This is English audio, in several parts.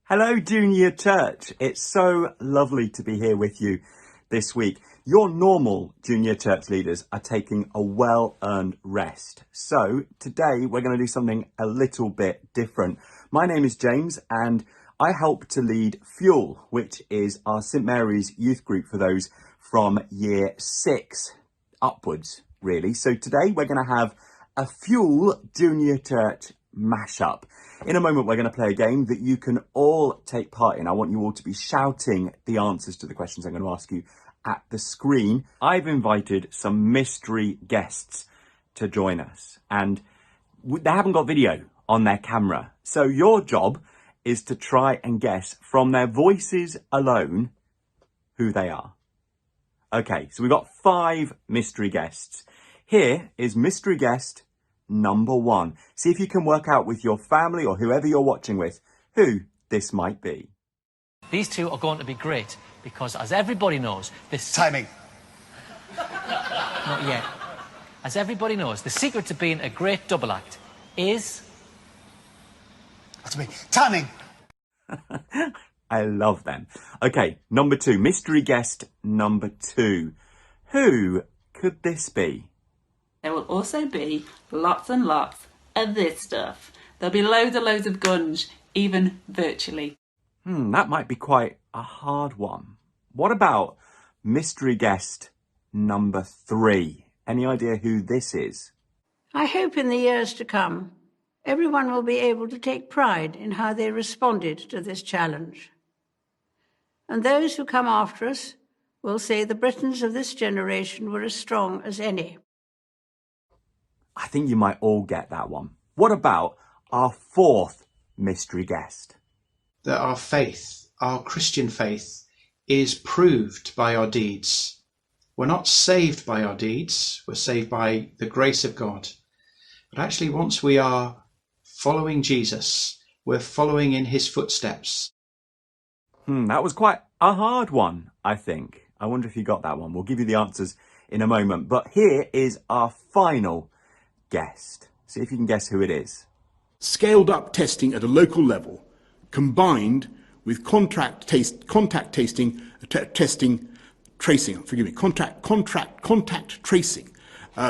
Hello, Junior Church. It's so lovely to be here with you this week. Your normal Junior Church leaders are taking a well-earned rest. So today we're going to do something a little bit different. My name is James and I help to lead Fuel, which is our St Mary's youth group for those from year 6 upwards, really. So today we're going to have a Fuel Junior Church mashup. In a moment, we're going to play a game that you can all take part in. I want you all to be shouting the answers to the questions I'm going to ask you at the screen. I've invited some mystery guests to join us, and they haven't got video on their camera. So your job is to try and guess from their voices alone who they are. Okay, so we've got 5 mystery guests. Here is mystery guest number 1. See if you can work out with your family or whoever you're watching with who this might be. These two are going to be great because, as everybody knows, this... Timing. Not yet. As everybody knows, the secret to being a great double act is... That's me. Timing. I love them. Okay, number 2. Mystery guest number 2. Who could this be? There will also be lots and lots of this stuff. There'll be loads and loads of gunge, even virtually. That might be quite a hard one. What about mystery guest number 3? Any idea who this is? I hope in the years to come, everyone will be able to take pride in how they responded to this challenge. And those who come after us will say the Britons of this generation were as strong as any. I think you might all get that one. What about our 4th mystery guest? That our faith, our Christian faith, is proved by our deeds. We're not saved by our deeds, we're saved by the grace of God. But actually, once we are following Jesus, we're following in his footsteps. That was quite a hard one, I think. I wonder if you got that one. We'll give you the answers in a moment. But here is our final guest. See if you can guess who it is. Scaled up testing at a local level, combined with contact tracing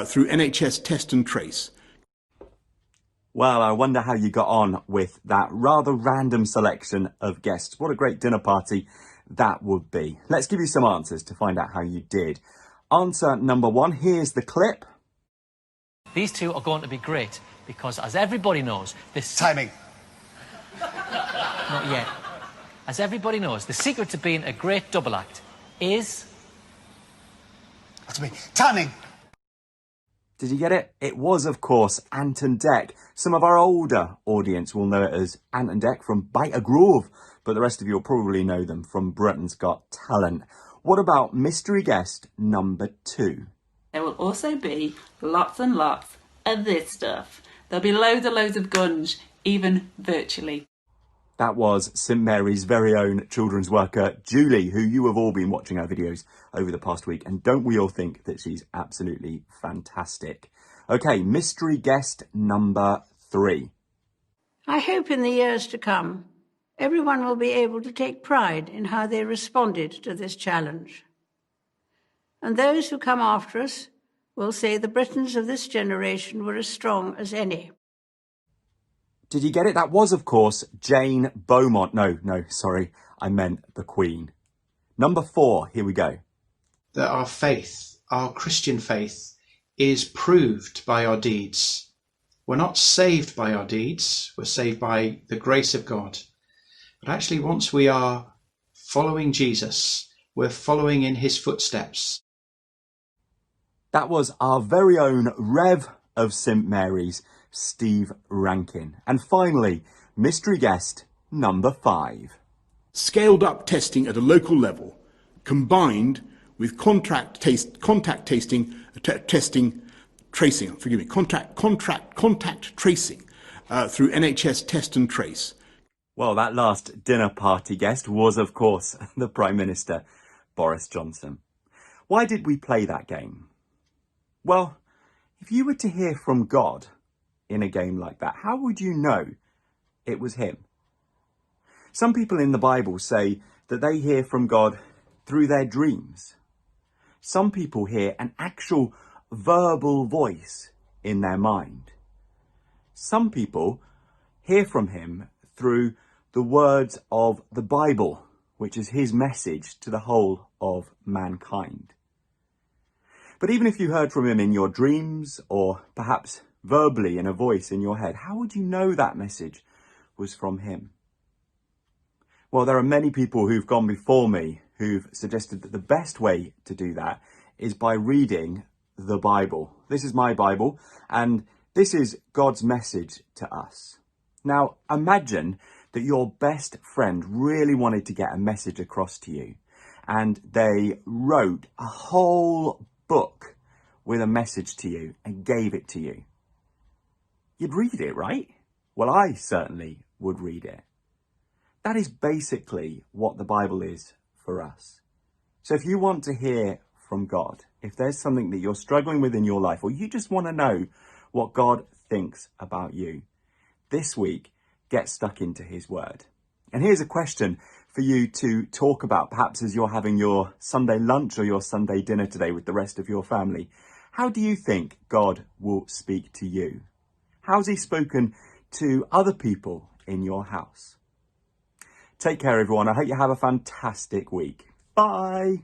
through NHS Test and Trace. Well, I wonder how you got on with that rather random selection of guests. What a great dinner party that would be. Let's give you some answers to find out how you did. Answer number 1, here's the clip. These two are going to be great because, as everybody knows, this... Timing. Not yet. As everybody knows, the secret to being a great double act is... That's me. Timing. Did you get it? It was, of course, Ant and Dec. Some of our older audience will know it as Ant and Dec from Bite Grove, but the rest of you will probably know them from Britain's Got Talent. What about mystery guest number 2? There will also be lots and lots of this stuff. There'll be loads and loads of gunge, even virtually. That was St Mary's very own children's worker, Julie, who you have all been watching her videos over the past week. And don't we all think that she's absolutely fantastic? Okay, mystery guest number 3. I hope in the years to come, everyone will be able to take pride in how they responded to this challenge. And those who come after us will say the Britons of this generation were as strong as any. Did you get it? That was, of course, Jane Beaumont. No, sorry, I meant the Queen. Number 4, here we go. That our faith, our Christian faith, is proved by our deeds. We're not saved by our deeds, we're saved by the grace of God. But actually, once we are following Jesus, we're following in his footsteps. That was our very own Rev of St Mary's, Steve Rankin. And finally, mystery guest number 5. Scaled up testing at a local level, combined with contact tracing through NHS Test and Trace. Well, that last dinner party guest was, of course, the Prime Minister, Boris Johnson. Why did we play that game? Well, if you were to hear from God in a game like that, how would you know it was him? Some people in the Bible say that they hear from God through their dreams. Some people hear an actual verbal voice in their mind. Some people hear from him through the words of the Bible, which is his message to the whole of mankind. But even if you heard from him in your dreams, or perhaps verbally in a voice in your head, how would you know that message was from him? Well, there are many people who've gone before me who've suggested that the best way to do that is by reading the Bible. This is my Bible, and this is God's message to us. Now, imagine that your best friend really wanted to get a message across to you, and they wrote a whole book with a message to you and gave it to you. You'd read it, right? Well, I certainly would read it. That is basically what the Bible is for us. So if you want to hear from God, if there's something that you're struggling with in your life, or you just want to know what God thinks about you, this week, get stuck into his word. And here's a question for you to talk about, perhaps as you're having your Sunday lunch or your Sunday dinner today with the rest of your family. How do you think God will speak to you? How's he spoken to other people in your house? Take care, everyone. I hope you have a fantastic week. Bye.